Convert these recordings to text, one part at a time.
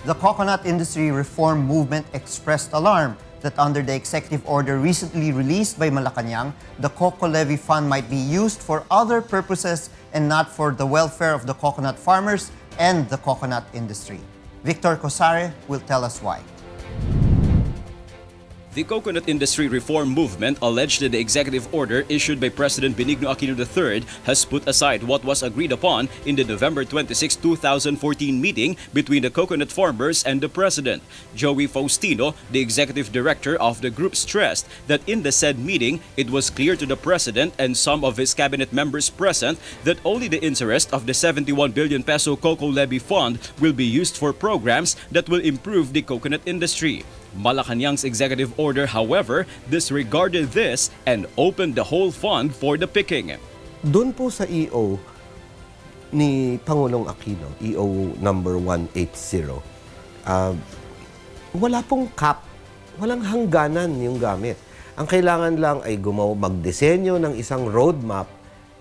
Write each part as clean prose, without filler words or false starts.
The coconut industry reform movement expressed alarm that under the executive order recently released by Malacanang, the Coco Levy Fund might be used for other purposes and not for the welfare of the coconut farmers and the coconut industry. Victor Cosare will tell us why. The coconut industry reform movement alleged that the executive order issued by President Benigno Aquino III has put aside what was agreed upon in the November 26, 2014 meeting between the coconut farmers and the president. Joey Faustino, the executive director of the group, stressed that in the said meeting, it was clear to the president and some of his cabinet members present that only the interest of the 71 billion peso Coco Levy Fund will be used for programs that will improve the coconut industry. Malacanang's executive order, however, disregarded this and opened the whole fund for the picking. Doon po sa EO ni Pangulong Aquino, EO number 180, wala pong cap, walang hangganan yung gamit. Ang kailangan lang ay magdisenyo ng isang roadmap,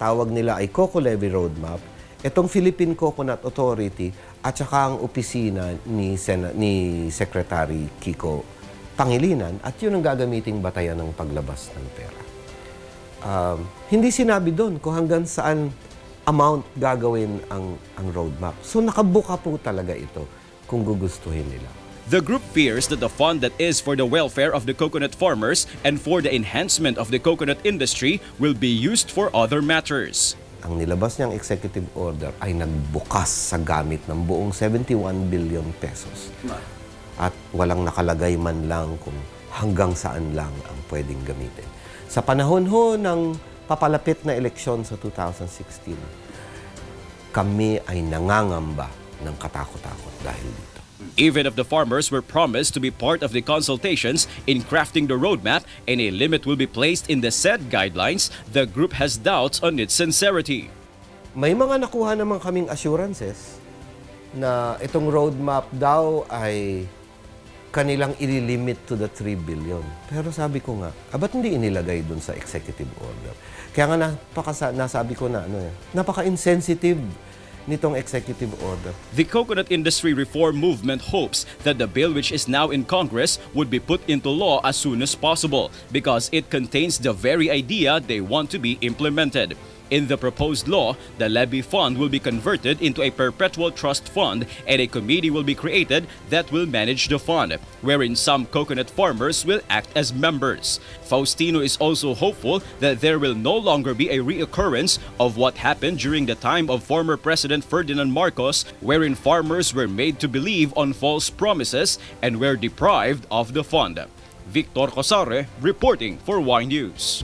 tawag nila ay Coco Levy Roadmap, itong Philippine Coconut Authority at saka ang opisina ni Secretary Kiko Pangilinan at yun ang gagamiting batayan ng paglabas ng pera. Hindi sinabi doon kung hanggang saan amount gagawin ang roadmap. So nakabuka po talaga ito kung gugustuhin nila. The group fears that the fund that is for the welfare of the coconut farmers and for the enhancement of the coconut industry will be used for other matters. Ang nilabas niyang executive order ay nagbukas sa gamit ng buong 71 billion pesos. At walang nakalagay man lang kung hanggang saan lang ang pwedeng gamitin. Sa panahon ho ng papalapit na eleksyon sa 2016, kami ay nangangamba ng katakot-takot dahil dito. Even if the farmers were promised to be part of the consultations in crafting the roadmap and a limit will be placed in the said guidelines, the group has doubts on its sincerity. May mga nakuha naman kaming assurances na itong roadmap daw ay kanilang ililimit to the 3 billion. Pero sabi ko nga, ba't hindi inilagay dun sa executive order? Kaya nga nasabi ko na napaka-insensitive nitong executive order. The coconut industry reform movement hopes that the bill which is now in Congress would be put into law as soon as possible because it contains the very idea they want to be implemented. In the proposed law, the levy fund will be converted into a perpetual trust fund and a committee will be created that will manage the fund, wherein some coconut farmers will act as members. Faustino is also hopeful that there will no longer be a reoccurrence of what happened during the time of former President Ferdinand Marcos, wherein farmers were made to believe on false promises and were deprived of the fund. Victor Cosare reporting for Y News.